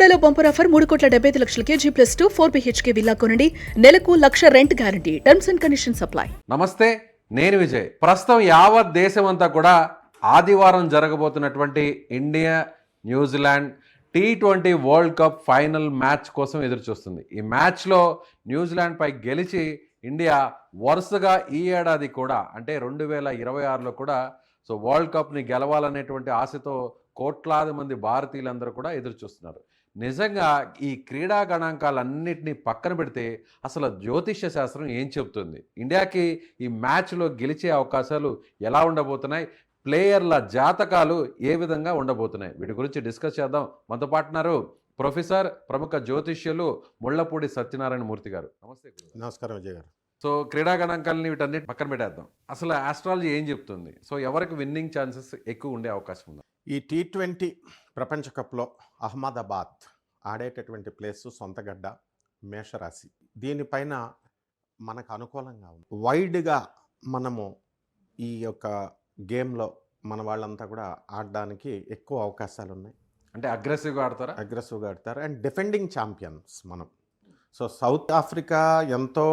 బెల్లుగూడలో bumper offer 3,75,00,000 G+2 4 BHK villa కొనండి. నెలకు 1,00,000 rent guarantee. Terms and conditions apply. Namaste, నేను విజయ్. ప్రస్తుతం యావత్ దేశం అంతా కూడా ఆదివారం జరగబోతున్నటువంటి ఇండియా న్యూజిలాండ్ T20 world cup final match కోసం ఎదురు చూస్తుంది. ఈ మ్యాచ్లో న్యూజిలాండ్ పై గెలిచి ఇండియా వరుసగా ఈ ఏడాది కూడా అంటే 2026లో కూడా వరల్డ్ కప్ని గెలవాలనేటువంటి ఆశతో కోట్లాది మంది భారతీయులందరూ కూడా ఎదురు చూస్తున్నారు. నిజంగా ఈ క్రీడా గణాంకాలన్నింటినీ పక్కన పెడితే అసలు జ్యోతిష్య శాస్త్రం ఏం చెబుతుంది? ఇండియాకి ఈ మ్యాచ్లో గెలిచే అవకాశాలు ఎలా ఉండబోతున్నాయి? ప్లేయర్ల జాతకాలు ఏ విధంగా ఉండబోతున్నాయి? వీటి గురించి డిస్కస్ చేద్దాం. మనతో పాటున్నారు ప్రొఫెసర్, ప్రముఖ జ్యోతిష్యులు ముళ్లపూడి సత్యనారాయణ మూర్తి గారు. నమస్తే. నమస్కారం విజయ్ గారు. క్రీడా గణాంకాలని వీటన్నిటి పక్కన పెట్టేద్దాం. అసలు ఆస్ట్రాలజీ ఏం చెప్తుంది? ఎవరికి విన్నింగ్ ఛాన్సెస్ ఎక్కువ ఉండే అవకాశం ఉంది? ఈ T20 ప్రపంచ కప్లో అహ్మదాబాద్ ఆడేటటువంటి ప్లేసు సొంతగడ్డ, మేషరాశి. దీనిపైన మనకు అనుకూలంగా ఉంది. వైడ్గా మనము ఈ యొక్క గేమ్లో మన వాళ్ళంతా కూడా ఆడడానికి ఎక్కువ అవకాశాలు ఉన్నాయి. అంటే అగ్రెసివ్గా ఆడతారు అండ్ డిఫెండింగ్ ఛాంపియన్స్ మనం. సౌత్ ఆఫ్రికా ఎంతో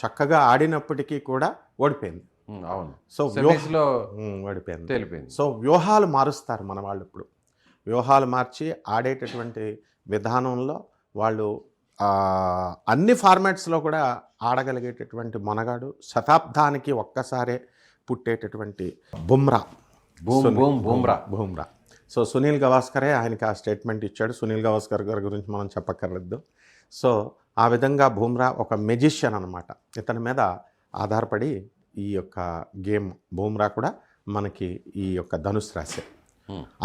చక్కగా ఆడినప్పటికీ కూడా ఓడిపోయింది. అవును. ఓడిపోయింది. వ్యూహాలు మారుస్తారు మన వాళ్ళు. ఇప్పుడు వ్యూహాలు మార్చి ఆడేటటువంటి విధానంలో వాళ్ళు అన్ని ఫార్మాట్స్లో కూడా ఆడగలిగేటటువంటి మనగాడు, శతాబ్దానికి ఒక్కసారే పుట్టేటటువంటి బుమ్రా. సునీల్ గవాస్కరే ఆయనకి ఆ స్టేట్మెంట్ ఇచ్చాడు. సునీల్ గవాస్కర్ గారి గురించి మనం చెప్పక్కర్లేదు. ఆ విధంగా బుమ్రా ఒక మెజిషియన్ అనమాట. ఇతని మీద ఆధారపడి ఈ యొక్క గేమ్. బుమ్రా కూడా మనకి ఈ యొక్క ధనుసు రాశి.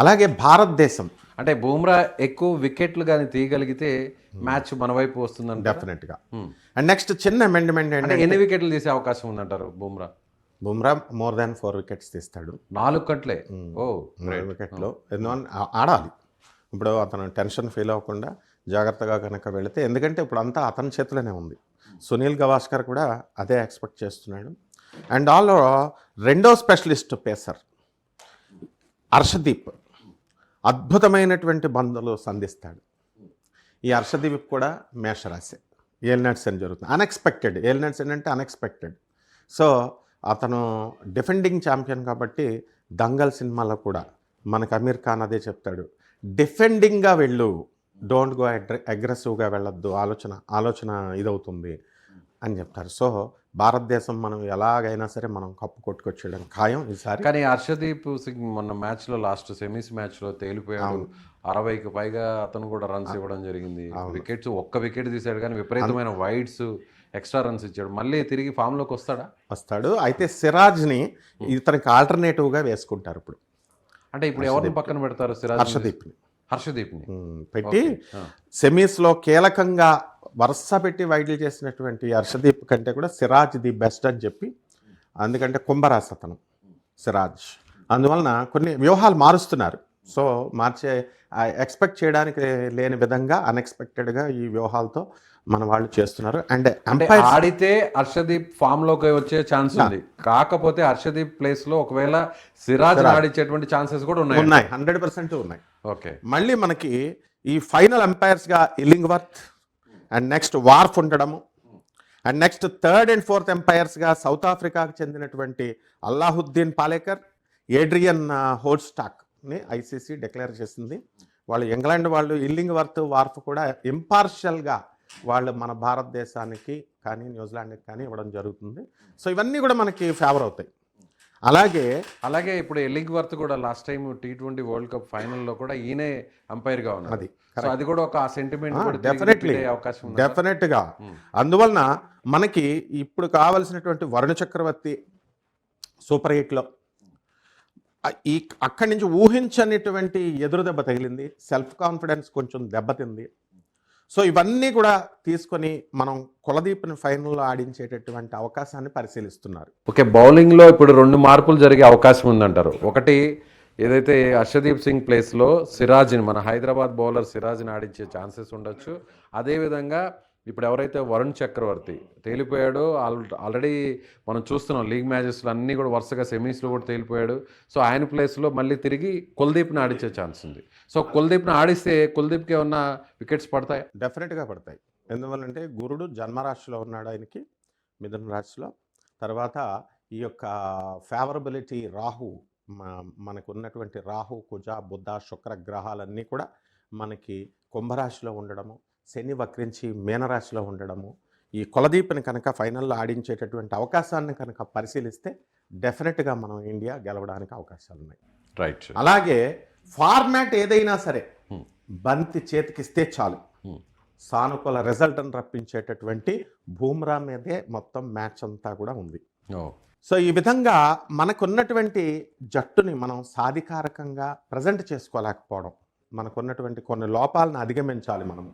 అలాగే భారతదేశం అంటే బుమ్రా ఎక్కువ వికెట్లు కానీ తీయగలిగితే మ్యాచ్ మన వైపు వస్తుందని డెఫినెట్గా. అండ్ నెక్స్ట్ చిన్న అమెండ్మెంట్ అంటే ఎన్ని వికెట్లు తీసే అవకాశం ఉందంటారు? బుమ్రా మోర్ దాన్ 4 వికెట్స్ తీస్తాడు. 4 గంటలే 4 వికెట్లు ఆడాలి. ఇప్పుడు అతను టెన్షన్ ఫీల్ అవ్వకుండా జాగ్రత్తగా కనుక వెళితే, ఎందుకంటే ఇప్పుడు అంతా అతని చేతిలోనే ఉంది. సునీల్ గవాస్కర్ కూడా అదే ఎక్స్పెక్ట్ చేస్తున్నాడు. అండ్ రెండో స్పెషలిస్ట్ పేసర్ హర్షదీప్ అద్భుతమైనటువంటి బంధాలు సంధిస్తాడు. ఈ హర్షదీప్ కూడా మేషరాశి. ఏలినాట్స్ అని జరుగుతుంది. అన్ఎక్స్పెక్టెడ్. ఏలినాట్స్ అంటే అన్ఎక్స్పెక్టెడ్. అతను డిఫెండింగ్ ఛాంపియన్ కాబట్టి దంగల్ సినిమాలో కూడా మనకు అమీర్ ఖాన్ అదే చెప్తాడు, డిఫెండింగ్గా వెళ్ళు, డోంట్ గో అగ్రెసివ్గా వెళ్ళొద్దు, ఆలోచన ఇదవుతుంది అని చెప్తారు. భారతదేశం మనం ఎలాగైనా సరే మనం కప్పు కొట్టుకొచ్చేయడం ఖాయం ఈసారి. కానీ హర్షదీప్ సింగ్ మొన్న మ్యాచ్లో లాస్ట్ సెమీస్ మ్యాచ్లో తేలిపోయాడు. 60కి పైగా అతను కూడా రన్స్ ఇవ్వడం జరిగింది. వికెట్స్ ఒక్క వికెట్ తీశాడు కానీ విపరీతమైన వైడ్స్, ఎక్స్ట్రా రన్స్ ఇచ్చాడు. మళ్ళీ తిరిగి ఫామ్లోకి వస్తాడు. అయితే సిరాజ్ని ఇతనికి ఆల్టర్నేటివ్గా వేసుకుంటారు ఇప్పుడు. అంటే ఇప్పుడు ఎవరిని పక్కన పెడతారు? హర్షదీప్ని పెట్టి సెమీస్లో కీలకంగా వరుస పెట్టి వైడ్లు చేసినటువంటి హర్షదీప్ కంటే కూడా సిరాజ్ ది బెస్ట్ అని చెప్పి, అందుకంటే కుంభరాశి అతను సిరాజ్. అందువలన కొన్ని వ్యూహాలు మారుస్తున్నారు. మార్చే ఎక్స్పెక్ట్ చేయడానికి లేని విధంగా అన్ఎక్స్పెక్టెడ్గా ఈ వ్యూహాలతో మన వాళ్ళు చేస్తున్నారు. అండ్ ఆడితే హర్షదీప్ ఫామ్ లోకి వచ్చే ఛాన్స్ ఉంది. కాకపోతే హర్షదీప్ ప్లేస్ లో ఒకవేళ సిరాజ్ ఆడిచ్చేటువంటి ఛాన్సెస్ కూడా ఉన్నాయి. 100% ఉన్నాయి. ఓకే. మళ్ళీ మనకి ఈ ఫైనల్ ఎంపైర్స్గా ఇల్లింగ్వర్త్ అండ్ నెక్స్ట్ వార్ఫ్ ఉండడము, and next 3rd and 4th ఎంపైర్స్గా సౌత్ ఆఫ్రికాకు చెందినటువంటి అల్లాహుద్దీన్ పాలేకర్, ఏడ్రియన్ హోల్స్టాక్ని ఐసీసీ డిక్లేర్ చేసింది. వాళ్ళు ఇంగ్లాండ్ వాళ్ళు. ఇల్లింగ్వర్త్, వార్ఫ్ కూడా ఇంపార్షియల్గా వాళ్ళు మన భారతదేశానికి కానీ న్యూజిలాండ్కి కానీ ఇవ్వడం జరుగుతుంది. ఇవన్నీ కూడా మనకి ఫేవర్ అవుతాయి. అలాగే ఇప్పుడు ఇల్లింగ్వర్త్ కూడా last time T20 world cup ఫైనల్లో కూడా ఈయనే అంపైర్గా ఉన్నది. అది కూడా ఒక సెంటిమెంట్ డెఫినెట్గా. అందువలన మనకి ఇప్పుడు కావలసినటువంటి వరుణ చక్రవర్తి సూపర్ 8లో అక్కడి నుంచి ఊహించనిటువంటి ఎదురు దెబ్బ తగిలింది. సెల్ఫ్ కాన్ఫిడెన్స్ కొంచెం దెబ్బతింది. ఇవన్నీ కూడా తీసుకొని మనం కులదీప్ని ఫైనల్లో ఆడించేటటువంటి అవకాశాన్ని పరిశీలిస్తున్నారు. ఓకే. బౌలింగ్లో ఇప్పుడు 2 మార్పులు జరిగే అవకాశం ఉందంటారు. ఒకటి ఏదైతే హర్షదీప్ సింగ్ ప్లేస్లో సిరాజ్ని, మన హైదరాబాద్ బౌలర్ సిరాజ్ని ఆడించే ఛాన్సెస్ ఉండొచ్చు. అదేవిధంగా ఇప్పుడు ఎవరైతే వరుణ్ చక్రవర్తి తేలిపోయాడో ఆల్రెడీ మనం చూస్తున్నాం లీగ్ మ్యాచెస్లో అన్నీ కూడా వరుసగా సెమీస్లో కూడా తేలిపోయాడు. సో ఆయన ప్లేస్లో మళ్ళీ తిరిగి కుల్దీప్ని ఆడించే ఛాన్స్ ఉంది. సో కుల్దీప్ని ఆడిస్తే కుల్దీప్కి ఏమన్నా వికెట్స్ పడతాయి? డెఫినెట్గా పడతాయి. ఎందువల్లంటే గురుడు జన్మరాశిలో ఉన్నాడు ఆయనకి, మిథున రాశిలో. తర్వాత ఈ యొక్క ఫేవరబిలిటీ రాహు, మనకు ఉన్నటువంటి రాహు, కుజ, బుధ, శుక్ర గ్రహాలన్నీ కూడా మనకి కుంభరాశిలో ఉండడము, శని వక్రించి మీనరాశిలో ఉండడము, ఈ కులదీప్ని కనుక ఫైనల్లో ఆడించేటటువంటి అవకాశాన్ని కనుక పరిశీలిస్తే డెఫినెట్గా మనం ఇండియా గెలవడానికి అవకాశాలు ఉన్నాయి. రైట్. అలాగే ఫార్మాట్ ఏదైనా సరే బంతి చేతికిస్తే చాలు సానుకూల రిజల్ట్ని రప్పించేటటువంటి బూమ్రా మీదే మొత్తం మ్యాచ్ అంతా కూడా ఉంది. సో ఈ విధంగా మనకున్నటువంటి జట్టుని మనం సాధికారకంగా ప్రజెంట్ చేసుకోలేకపోవడం, మనకున్నటువంటి కొన్ని లోపాలను అధిగమించాలి మనం.